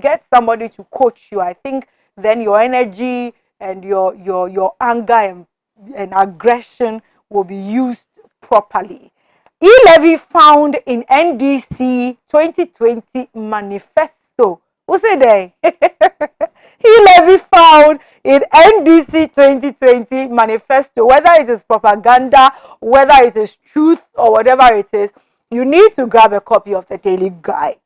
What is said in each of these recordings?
get somebody to coach you. I think then your energy and your anger and aggression will be used properly. E-levy found in NDC 2020 manifesto. What's it there? E-levy found in NDC 2020 manifesto, whether it is propaganda, whether it is truth, or whatever it is, you need to grab a copy of the daily guide.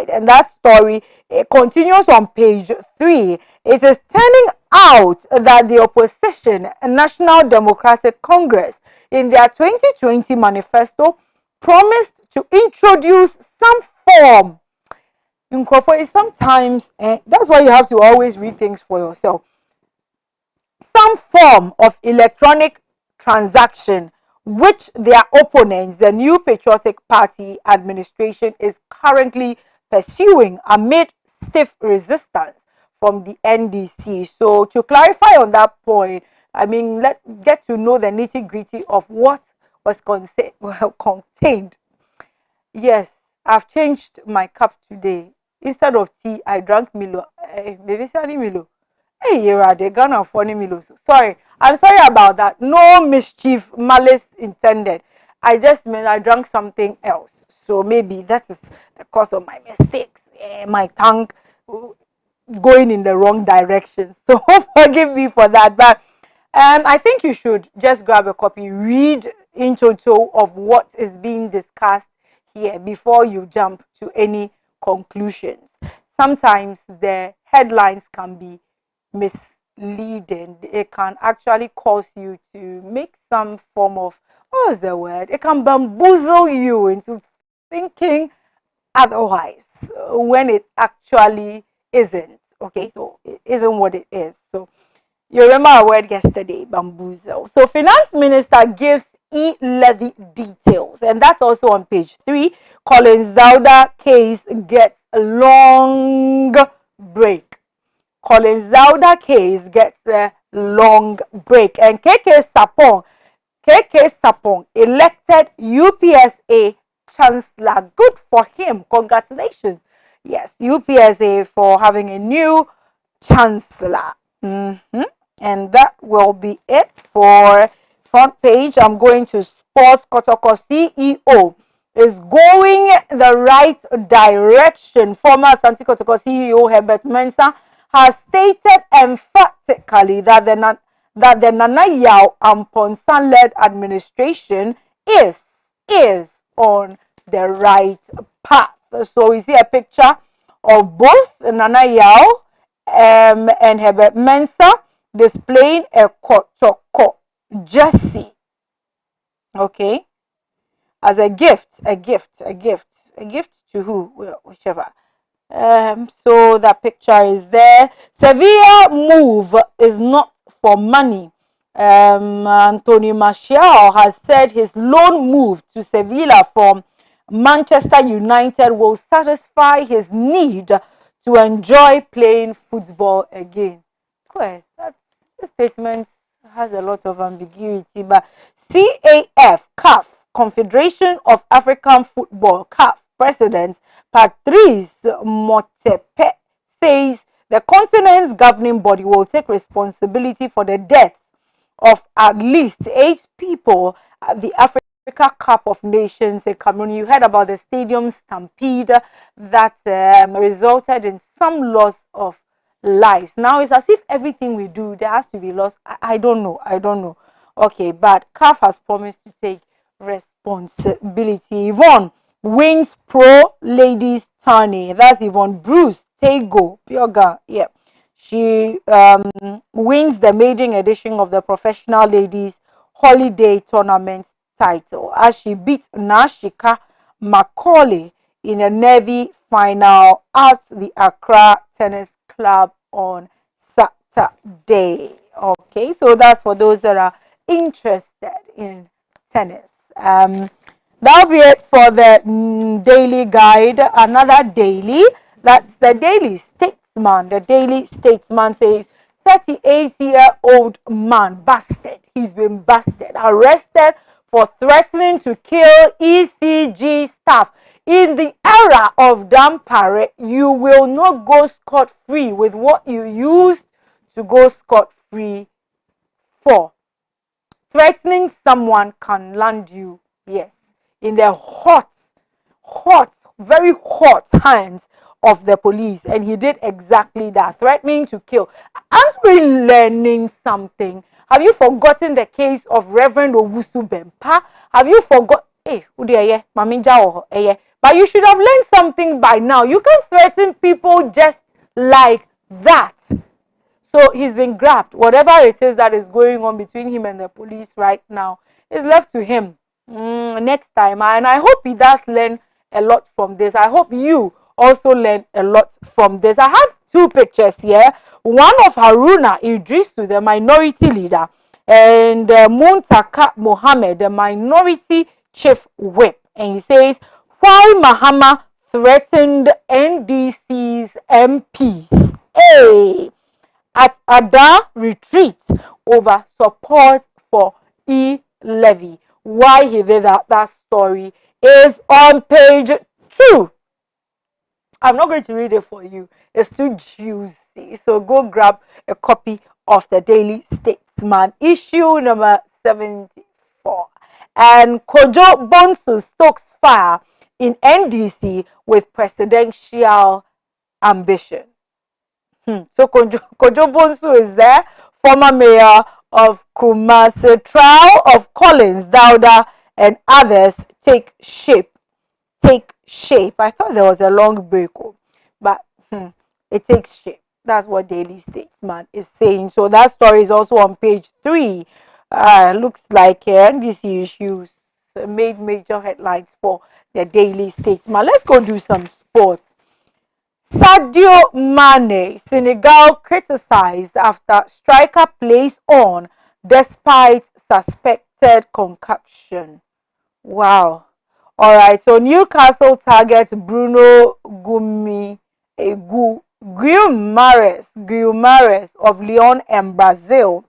And that story, it continues on page 3. It is turning out that the opposition, National Democratic Congress, in their 2020 manifesto, promised to introduce some form. Sometimes, that's why you have to always read things for yourself. Some form of electronic transaction, which their opponents, the New Patriotic Party administration, is currently pursuing amid stiff resistance from the NDC. So to clarify on that point, I mean, let's get to know the nitty-gritty of what was contained. Yes, I've changed my cup today. Instead of tea, I drank Milo. Baby, Milo. Hey, you're the Ghana funny Milo. Sorry, I'm sorry about that. No mischief, malice intended. I just meant I drank something else. So maybe that is the cause of my mistakes. My tongue going in the wrong direction. So forgive me for that. But I think you should just grab a copy, read in total of what is being discussed here before you jump to any conclusions. Sometimes the headlines can be misleading. It can actually cause you to make some form of, what is the word? It can bamboozle you into thinking otherwise when it actually isn't. Okay, so it isn't what it is. So you remember our word yesterday, bamboozle. So finance minister gives e-levy details, and that's also on page 3. Collins Dauda case gets a long break. Collins Dauda case gets a long break, and KK Sapong elected UPSA chancellor. Good for him. Congratulations. Yes, UPSA for having a new chancellor. And that will be it for front page. I'm going to sports. Kotoko CEO is going the right direction. Former Asante Kotoko CEO Herbert Mensah has stated emphatically that the Nana Yao Amponsan-led administration is on the right path. So we see a picture of both Nana Yao and Herbert Mensah displaying a Kotoko jersey. Okay, as a gift to who? Well, whichever. So that picture is there. Sevilla move is not for money. Anthony Martial has said his loan move to Sevilla from Manchester United will satisfy his need to enjoy playing football again. This statement has a lot of ambiguity, but CAF, Confederation of African Football, CAF President Patrice Motsepe says the continent's governing body will take responsibility for the deaths of at least 8 people at the Africa Cup of Nations in Cameroon. You heard about the stadium stampede that resulted in some loss of lives. Now it's as if everything we do, there has to be loss. I don't know. Okay, but CAF has promised to take responsibility. Yvonne wins pro ladies tourney. That's Yvonne Bruce Tego Yoga. Yeah, she wins the maiden edition of the professional ladies holiday tournament title as she beats Nashika Macaulay in a Navy final at the Accra Tennis Club on Saturday. Okay, so that's for those that are interested in tennis. That'll be it for the daily guide. Another daily, that's the Daily Statesman. The Daily Statesman says 38-year-old man busted. He's been busted, arrested for threatening to kill ECG staff in the era of Dampare, you will not go scot-free with what you used to go scot-free for. Threatening someone can land you, yes, in the hot, very hot hands of the police. And he did exactly that, threatening to kill. Aren't we learning something? Have you forgotten the case of Reverend Owusu Bempa? Have you forgot? Hey, but you should have learned something by now. You can threaten people just like that. So he's been grabbed. Whatever it is that is going on between him and the police right now is left to him next time. And I hope he does learn a lot from this. I hope you also learn a lot from this. I have two pictures here. One of Haruna Idrisu, the minority leader, and Muntaka Mohammed, the minority chief whip. And he says, why Mahama threatened NDC's MPs? Hey! At Ada retreat over support for e-levy. Why he did that story is on page 2. I'm not going to read it for you. It's too juicy. So go grab a copy of the Daily Statesman, issue number 74. And Kojo Bonsu stokes fire in NDC with presidential ambition. So Kojo Bonsu is there, former mayor of Kumasi. Trial of Collins, Dauda, and others take shape. I thought there was a long break, but it takes shape. That's what Daily Statesman is saying. So that story is also on page 3. Looks like NBC issues made major headlines for the Daily Statesman. Let's go do some sports. Sadio Mane, Senegal criticized after striker plays on despite suspected concussion. Wow. All right. So Newcastle targets Bruno Guimarães of Lyon and Brazil.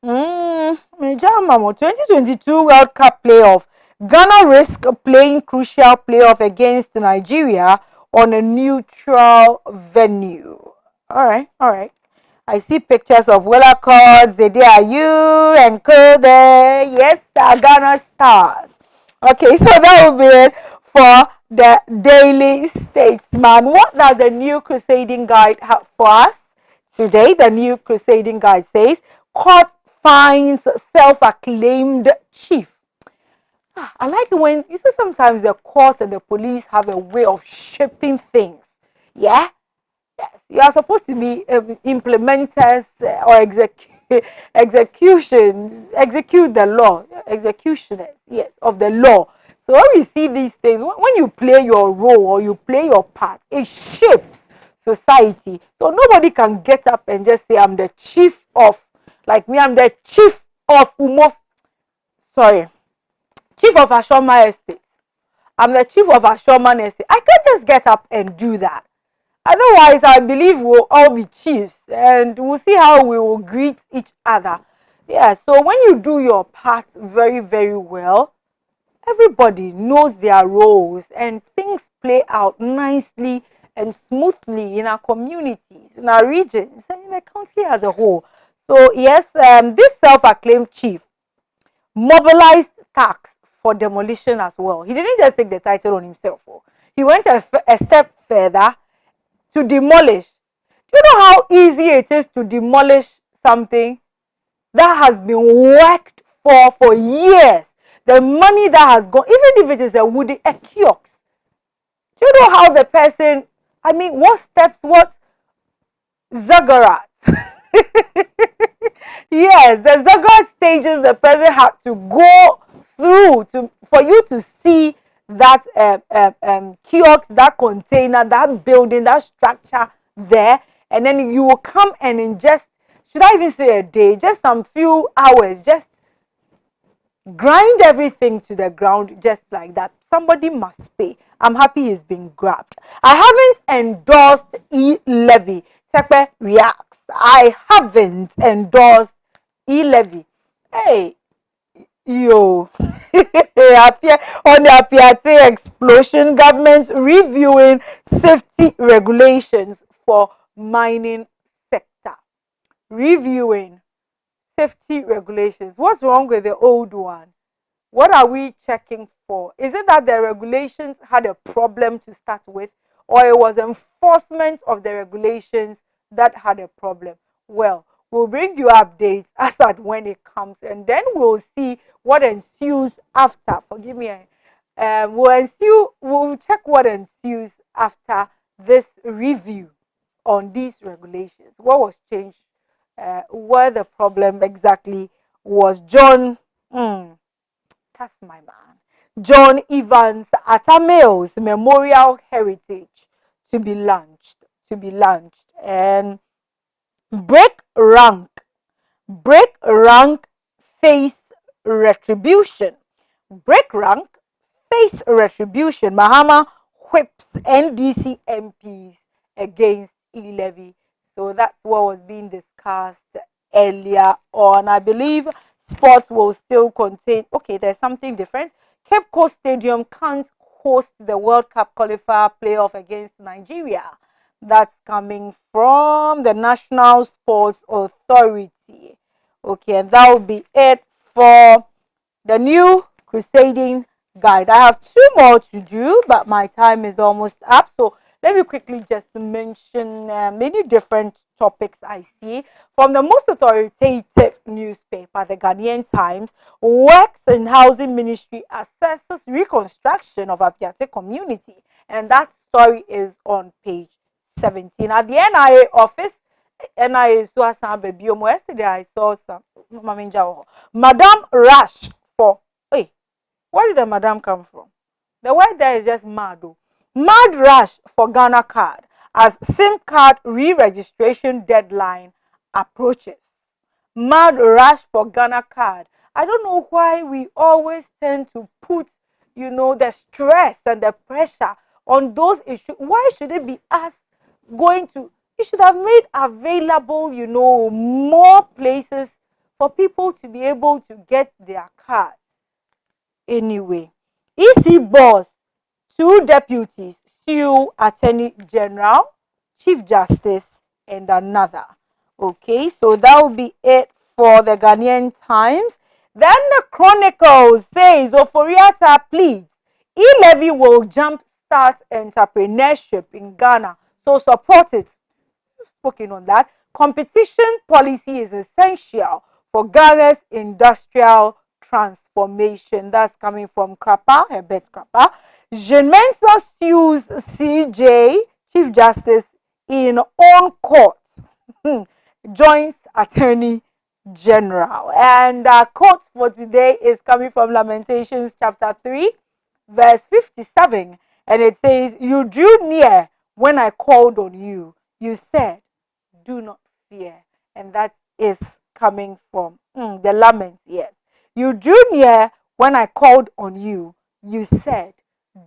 2022 World Cup playoff. Ghana risk playing crucial playoff against Nigeria on a neutral venue. All right. I see pictures of Willa cards. There are you and Co there. Yes, Ghana stars. Okay, so that will be it for the Daily Statesman. What does the New Crusading Guide have for us today? The New Crusading Guide says, court finds self-acclaimed chief. I like it when you see sometimes the court and the police have a way of shaping things. Yeah? Yes. You are supposed to be implementers or execute the law. Executioners, yes, of the law. So when we see these things, when you play your role or you play your part, it shapes society. So nobody can get up and just say, I'm the chief of, like me, I'm the chief of Chief of Ashoma Estate. I'm the chief of Ashoma Estate. I can't just get up and do that. Otherwise, I believe we'll all be chiefs and we'll see how we will greet each other. Yeah, so when you do your part very, very well, everybody knows their roles and things play out nicely and smoothly in our communities, in our regions, and in the country as a whole. So, yes, this self-acclaimed chief mobilized tax for demolition as well. He didn't just take the title on himself. He went a step further to demolish. Do you know how easy it is to demolish something that has been worked for years? The money that has gone, even if it is a kiosk. Do you know how the person, what steps, what zaggarat? Yes, the zaggarat stages the person had to go through for you to see that kiosk, that container, that building, that structure there, and then you will come and in just, should I even say a day, just some few hours, just grind everything to the ground just like that. Somebody must pay. I'm happy he's been grabbed. I haven't endorsed e-levy. Tepe reacts. I haven't endorsed e-levy. Hey, Yo, on the Apiate explosion, government reviewing safety regulations for mining sector. Reviewing safety regulations. What's wrong with the old one? What are we checking for? Is it that the regulations had a problem to start with, or it was enforcement of the regulations that had a problem? Well, we'll bring you updates as at when it comes, and then we'll see what ensues after. Forgive me. We'll check what ensues after this review on these regulations. What was changed? Where the problem exactly was. That's my man. John Evans Atamils Memorial Heritage to be launched. And break rank. Break rank face retribution. Break rank face retribution. Mahama whips NDC MPs against e-levy. So that's what was being discussed earlier on. I believe sports will still contain. Okay, there's something different. Cape Coast Stadium can't host the World Cup qualifier playoff against Nigeria. That's coming from the National Sports Authority. Okay, and that will be it for the new crusading guide. I have two more to do, but my time is almost up. So let me quickly just mention many different topics I see from the most authoritative newspaper, the Ghanaian Times. Works and Housing Ministry assesses reconstruction of Apiate community, and that story is on page 17. At the NIA office, NIA so baby. Yesterday I saw some Madam Rush for. Hey, where did the madam come from? The word there is just mad. Oh. Mad rush for Ghana card as SIM card re-registration deadline approaches. Mad rush for Ghana card. I don't know why we always tend to put, the stress and the pressure on those issues. Why should it be us going to? You should have made available, more places for people to be able to get their cards. Anyway, EC boss, two deputies sue Attorney General, Chief Justice, and another. Okay, so that will be it for the Ghanaian Times. Then the Chronicle says Oforiatta pleads e-levy will jumpstart entrepreneurship in Ghana. So support it. Spoken on that. Competition policy is essential for Ghana's industrial transformation. That's coming from Krapa, Herbert Krapa. Jean Mensah sues CJ, Chief Justice, in own court. Joins Attorney General. And quote for today is coming from Lamentations chapter 3, verse 57. And it says, you drew near when I called on you. You said, do not fear. And that is coming from the lament, yes. You drew near when I called on you. You said,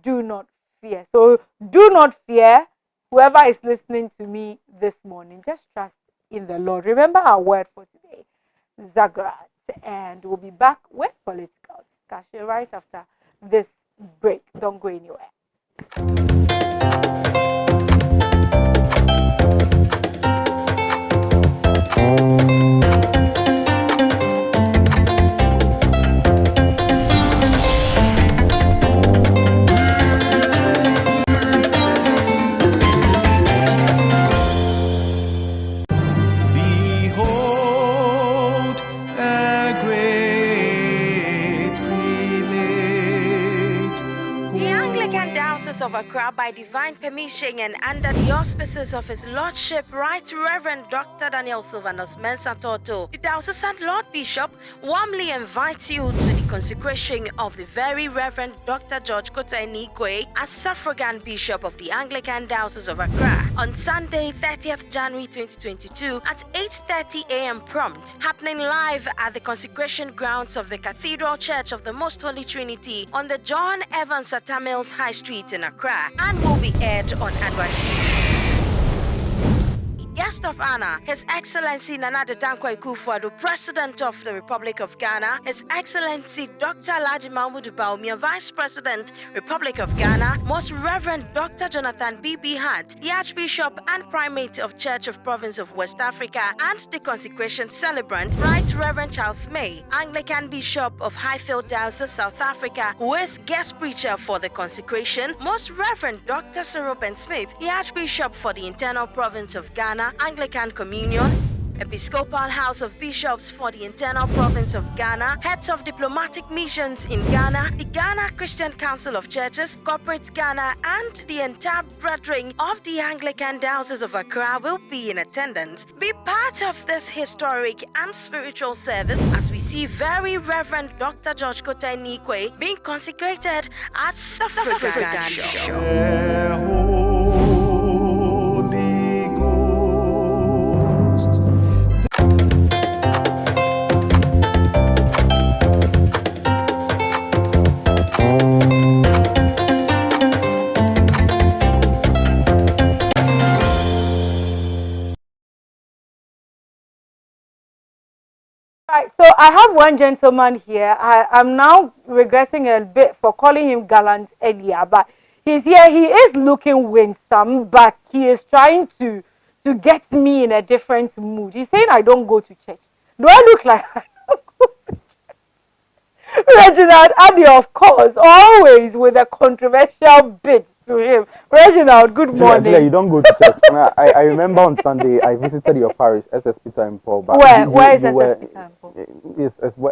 do not fear. So do not fear. Whoever is listening to me this morning, just trust in the Lord. Remember our word for today, Zagrat. And we'll be back with political discussion right after this break. Don't go anywhere. Of Accra, by divine permission and under the auspices of His Lordship, Right Reverend Dr. Daniel Sylvanus Mensah Toto, the Diocesan Lord Bishop warmly invites you to the consecration of the Very Reverend Dr. George Kotainikoe as Suffragan Bishop of the Anglican Diocese of Accra on Sunday, 30th January 2022 at 8:30 a.m. prompt, happening live at the consecration grounds of the Cathedral Church of the Most Holy Trinity on the John Evans Atta Mills High Street in Accra, and will be aired on Adwa TV. guest of honor, His Excellency Nana Addo Dankwa Akufo-Addo, President of the Republic of Ghana, His Excellency Dr. Alhaji Mahmoud Bawumia, Vice President, Republic of Ghana, Most Reverend Dr. Jonathan B.B. Hart, the Archbishop and Primate of Church of Province of West Africa, and the consecration celebrant, Right Reverend Charles May, Anglican Bishop of Highfield Diocese, South Africa, who is guest preacher for the consecration, Most Reverend Dr. Cyril Ben Smith, the Archbishop for the Internal Province of Ghana, Anglican Communion, Episcopal House of Bishops for the Internal Province of Ghana, heads of diplomatic missions in Ghana, the Ghana Christian Council of Churches, Corporate Ghana, and the entire brethren of the Anglican Diocese of Accra will be in attendance. Be part of this historic and spiritual service as we see Very Reverend Dr. George Kotai Nikwe being consecrated as African Ghana Show. Right, so I have one gentleman here. I'm now regretting a bit for calling him gallant earlier, but he's here. He is looking winsome, but he is trying to get me in a different mood. He's saying I don't go to church. Do I look like I don't go to church? Reginald Addy, of course, always with a controversial bit to him. Reginald, good morning. Julia, you don't go to church. I remember on Sunday I visited your parish, SS Peter and Paul. But Where is SS Peter and Paul?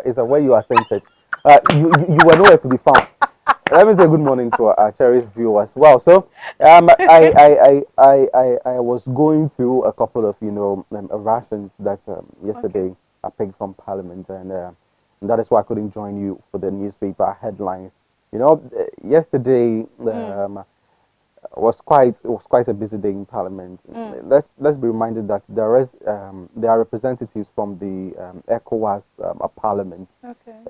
It's where you attended. You were nowhere to be found. Let me say good morning to our cherished viewers. Wow. So I was going through a couple of rations that yesterday I picked from Parliament, and that is why I couldn't join you for the newspaper headlines. Yesterday was quite a busy day in Parliament. Let's be reminded that there are representatives from the ECOWAS Parliament,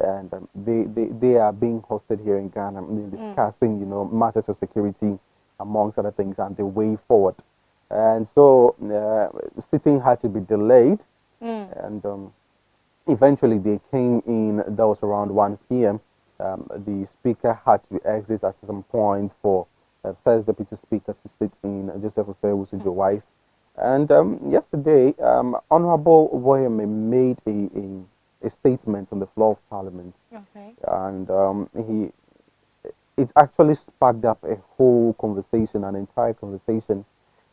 and they are being hosted here in Ghana, discussing matters of security amongst other things and the way forward. And so sitting had to be delayed, and eventually they came in. That was around 1 p.m. The speaker had to exit at some point for first deputy speaker to sit in, Joseph Osei Wise. And yesterday, Honorable Woyeme made a statement on the floor of Parliament. And it actually sparked up a whole conversation, an entire conversation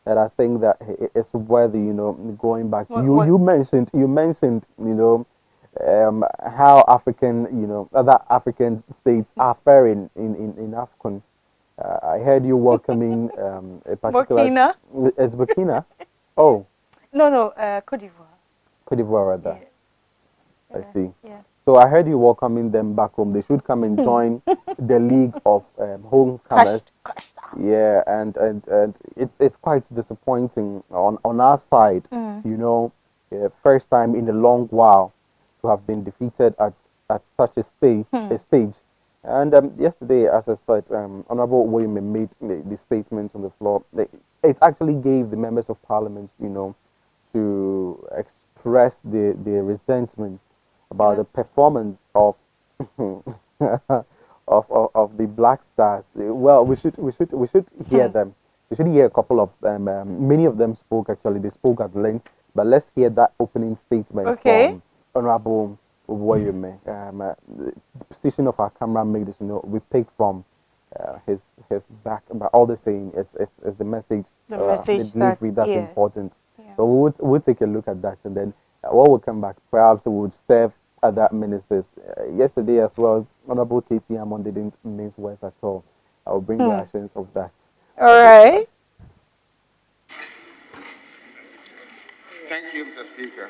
that I think that it's worthy, going back. You mentioned, how other African states are faring in AFCON. I heard you welcoming a particular... Burkina? It's Burkina? Oh. No, Cote d'Ivoire. Cote d'Ivoire, rather. Yeah. I see. Yeah. So I heard you welcoming them back home. They should come and join the league of homecomers. Yeah, and it's quite disappointing on our side, first time in a long while to have been defeated at such a stage. And yesterday, as I said, Honorable Woyeme made the statement on the floor. It actually gave the members of Parliament, to express their resentments about the performance of of the Black Stars. Well, we should hear them. We should hear a couple of them. Many of them spoke actually. They spoke at length. But let's hear that opening statement from Honorable Woyeme. The position of our camera made this, we picked from his back, but all the same, it's the message, the delivery that's important. Yeah. So we'll take a look at that, and then when we come back, perhaps we would serve other ministers. Yesterday as well, Honorable Katie Hammond didn't mince words at all. I'll bring reactions of that. All right. Thank you, Mr. Speaker.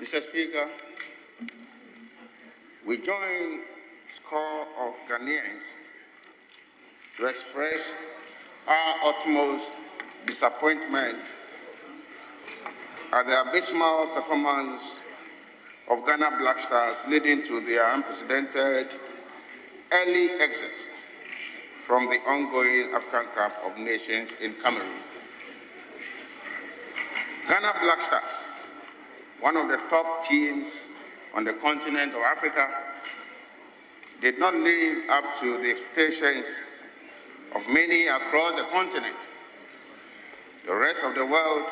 Mr. Speaker, we join score of Ghanaians to express our utmost disappointment at the abysmal performance of Ghana Black Stars, leading to their unprecedented early exit from the ongoing African Cup of Nations in Cameroon. Ghana Black Stars, one of the top teams on the continent of Africa, did not live up to the expectations of many across the continent, the rest of the world,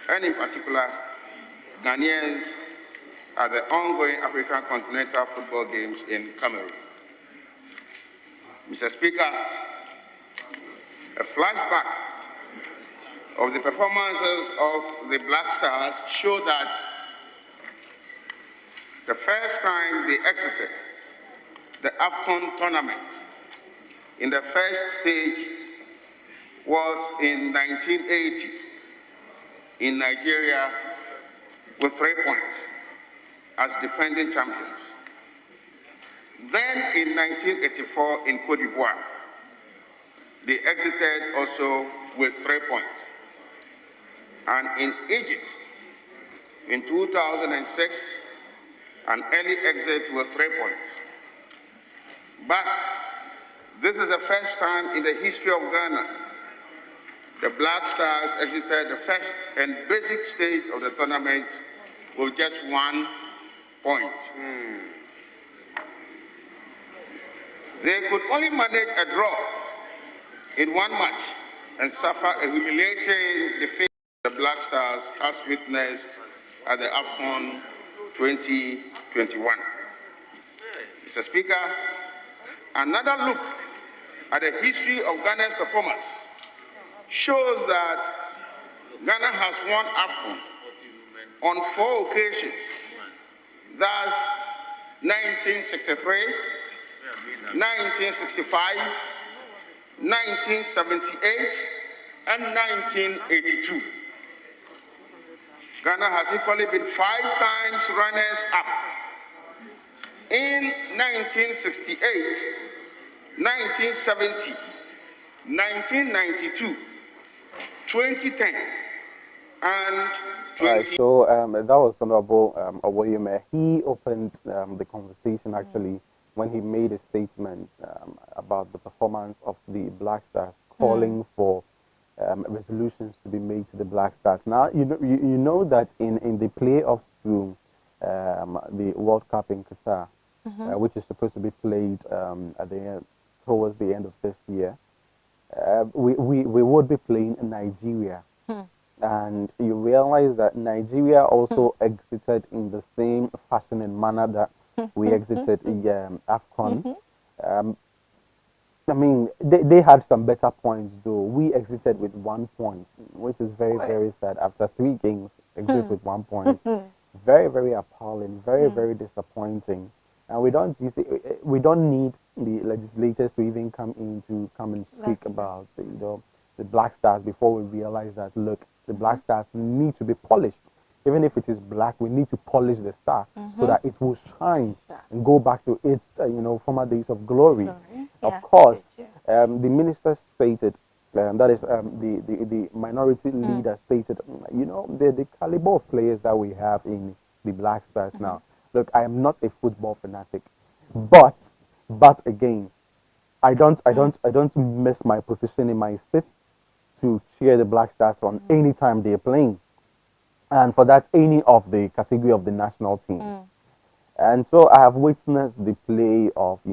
and in particular, Ghanaians at the ongoing African Continental Football Games in Cameroon. Mr. Speaker, a flashback of the performances of the Black Stars show that the first time they exited the AFCON tournament in the first stage was in 1980 in Nigeria with 3 points as defending champions. Then in 1984 in Cote d'Ivoire, they exited also with 3 points. And in Egypt, in 2006, an early exit with 3 points. But this is the first time in the history of Ghana the Black Stars exited the first and basic stage of the tournament with just 1 point. They could only manage a draw in 1 match and suffer a humiliating defeat of the Black Stars as witnessed at the AFCON 2021. Mr. Speaker, another look at the history of Ghana's performance shows that Ghana has won AFCON on 4 occasions. That's 1963, 1965, 1978, and 1982. Ghana has equally been 5 times runners-up. In 1968, 1970, 1992, 2010, and 20... Right, so that was Honorable Owoyeme. He opened the conversation actually when he made a statement about the performance of the Black Stars, calling for resolutions to be made to the Black Stars. Now, you know that in the playoffs to the World Cup in Qatar, which is supposed to be played at the end, towards the end of this year, we would be playing in Nigeria. And you realize that Nigeria also exited in the same fashion and manner that we exited AFCON. I mean, they had some better points, though. We exited with 1 point, which is very, very sad. After 3 games, exit with 1 point. Very, very appalling, very, very disappointing. And we don't need the legislators to even come and speak about the Black Stars before we realize that, look, the Black Stars need to be polished. Even if it is black, we need to polish the star so that it will shine and go back to its former days of glory. Of course, the minister stated, that is the minority leader stated, the caliber of players that we have in the Black Stars now. Look, I am not a football fanatic, but again, I don't miss my position in my seat to cheer the Black Stars on any time they're playing, and for that, any of the category of the national teams. And so I have witnessed the play of the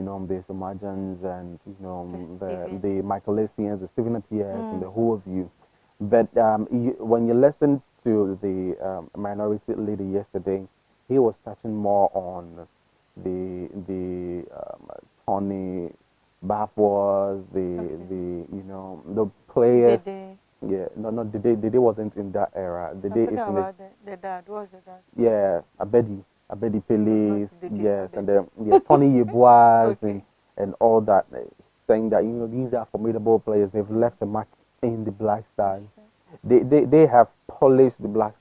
Somajans and the Michaelesians, the Stephen Atiers, and the whole of you. But when you listen to the minority leader yesterday, he was touching more on the Tony Bathwas, the players. Yeah, no, the day wasn't in that era. The day is in the dad. What was the dad? Yeah, Abedi Pelis, yes, and then Tony Yebois and all that, saying that these are formidable players. They've left a mark in the Black Stars. They have polished the Black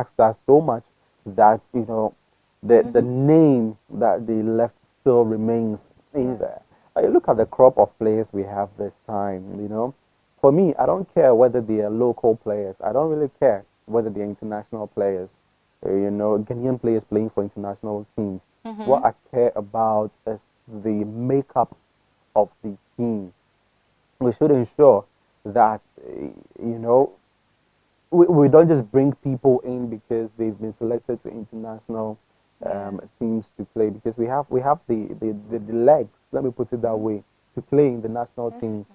Stars so much that the name that they left still remains in there. You look at the crop of players we have this time. For me, I don't care whether they are local players. I don't really care whether they're international players. Ghanaian players playing for international teams. What I care about is the makeup of the team. We should ensure that we don't just bring people in because they've been selected to international Yeah. teams to play, because we have the legs, let me put it that way, to play in the national team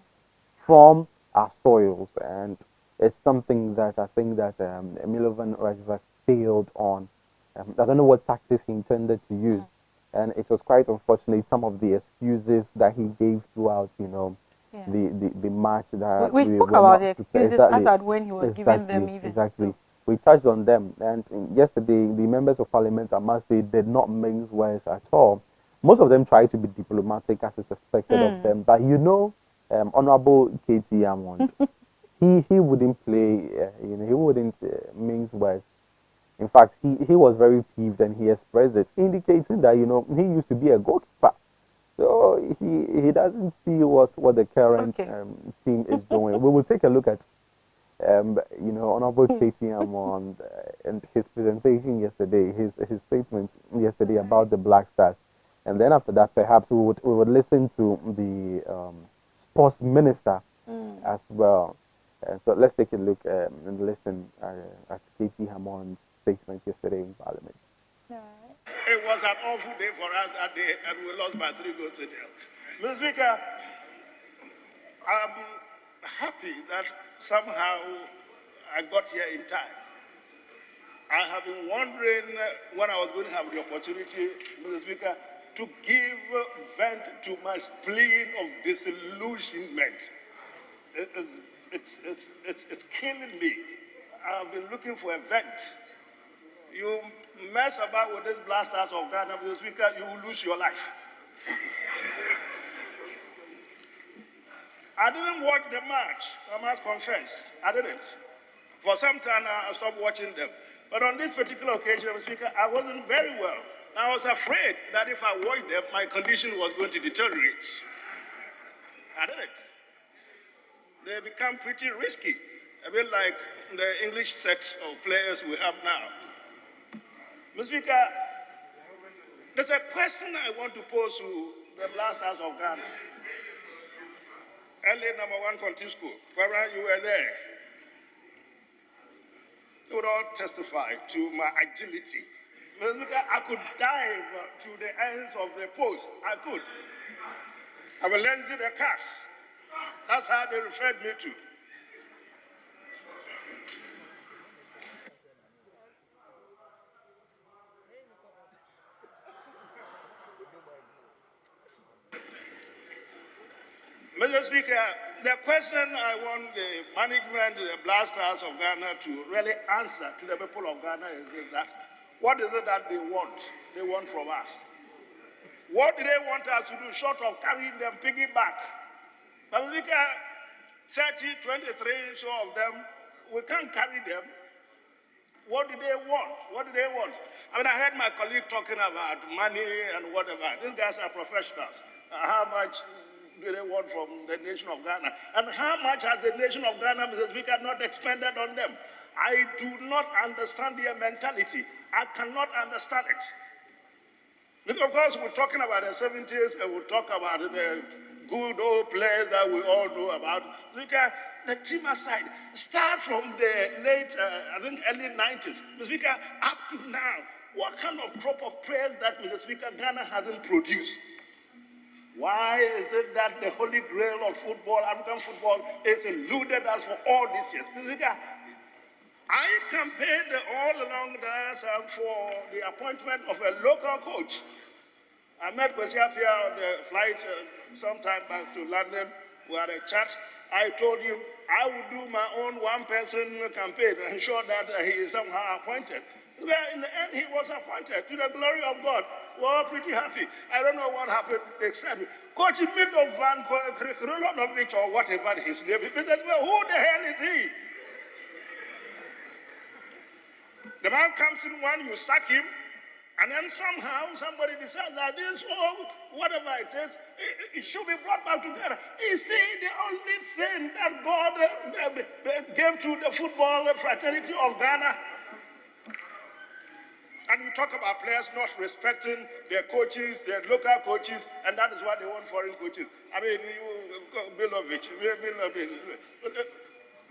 from our soils. And it's something that I think that Milovan Rajvac failed on. I don't know what tactics he intended to use, and it was quite unfortunate some of the excuses that he gave throughout, Yeah. the match, We, that we we spoke were about not the prepared. excuses as Exactly, at when he was giving them exactly, even. exactly. So, We touched on them, and yesterday the members of parliament, I must say, did not mince words at all. Most of them tried to be diplomatic as is expected of them, but Honorable Katie Amond, he wouldn't play, he wouldn't mince words. In fact, he was very peeved, and he expressed it, indicating that he used to be a goalkeeper. So he doesn't see what the current okay. team is doing. We will take a look at Honorable Katie Amond and his presentation yesterday, his statement yesterday about the Black Stars, and then after that, perhaps we would listen to the sports minister as well. So let's take a look and listen at Katie Hammond's statement yesterday in Parliament. It was an awful day for us that day, and we lost by 3 goals to nil. Mr. Speaker, I'm happy that somehow I got here in time. I have been wondering when I was going to have the opportunity, Mr. Speaker, to give vent to my spleen of disillusionment. It's killing me. I've been looking for a vent. You mess about with this blasters of Ghana, Mr. Speaker, you will lose your life. I didn't watch the match, I must confess. I didn't. For some time now, I stopped watching them. But on this particular occasion, Mr. Speaker, I wasn't very well. I was afraid that if I watched them, my condition was going to deteriorate. I didn't. They become pretty risky, a bit like the English set of players we have now. Mr. Speaker, there's a question I want to pose to the Blasters of Ghana. LA #1 Conti School, where you were there, you would all testify to my agility. Mr. Speaker, I could dive to the ends of the post. I could. I will lend you the cats. That's how they referred me to. Mr. Speaker, the question I want the management, the Blasters of Ghana to really answer to the people of Ghana is that what is it that they want? They want from us. What do they want us to do short of carrying them piggyback? Mr. Speaker, 30, 23 so of them, we can't carry them. What do they want? What do they want? I mean, I heard my colleague talking about money and whatever. These guys are professionals. How much do they want from the nation of Ghana? And how much has the nation of Ghana, Mr. Speaker, not expended on them? I do not understand their mentality. I cannot understand it. Because of course, we're talking about the 70s and we'll talk about the good old players that we all know about. Speaker, the team aside, start from the late, I think early 90s, Mr. Speaker, up to now, what kind of crop of players that, Mr. Speaker, Ghana hasn't produced? Why is it that the holy grail of football, African football, is eluded us for all these years? Mr. Speaker, I campaigned all along the for the appointment of a local coach. I met Kwesiapia on the flight sometime back to London. We had a chat. I told him I would do my own one-person campaign and ensure that he is somehow appointed. Well, in the end, he was appointed to the glory of God. We're all pretty happy. I don't know what happened except Coach Milovan Krilonovich or whatever his name is. Well, who the hell is he? The man comes in one, you sack him, and then somehow somebody decides that this or whatever it is, it should be brought back together. Is he the only thing that God gave to the football fraternity of Ghana? And you talk about players not respecting their coaches, their local coaches, and that is why they want foreign coaches. I mean, you, Bilovich,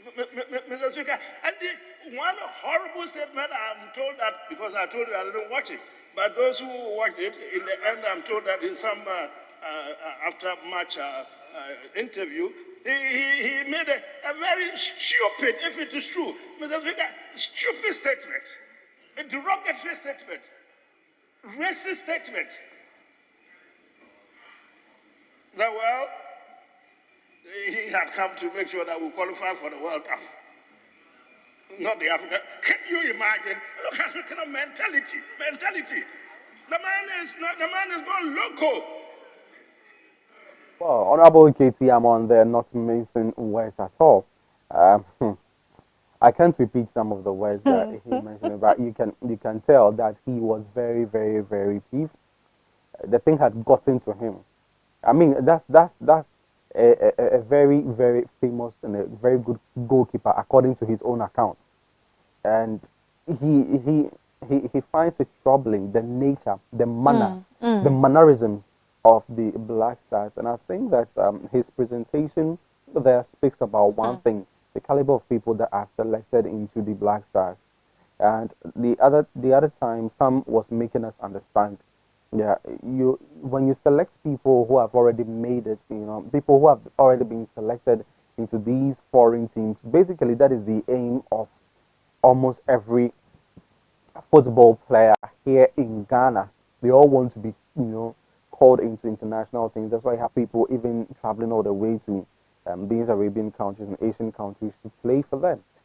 Mr. Speaker. And the one horrible statement, I'm told that, because I told you I didn't watch it, but those who watched it, in the end, I'm told that in some after match interview, he made a very stupid, if it is true, Mr. Speaker, stupid statement, a derogatory statement, racist statement. That, well, he had come to make sure that we qualify for the World Cup, not the Africa. Can you imagine? Look at the kind of mentality. The man is gone loco. Well, Honorable KT, I'm on there not to mention words at all. Um, I can't repeat some of the words that he mentioned, but you can tell that he was very, very, very peeved. The thing had gotten to him. I mean, that's a very, very famous and a very good goalkeeper according to his own account, and he he he finds it troubling the nature, the manner, the mannerisms of the Black Stars, and I think that his presentation there speaks about one thing: the caliber of people that are selected into the Black Stars, and the other time, Sam was making us understand. Yeah, you when you select people who have already made it, people who have already been selected into these foreign teams. Basically, that is the aim of almost every football player here in Ghana. They all want to be, called into international teams. That's why you have people even traveling all the way to these Arabian countries and Asian countries to play for them.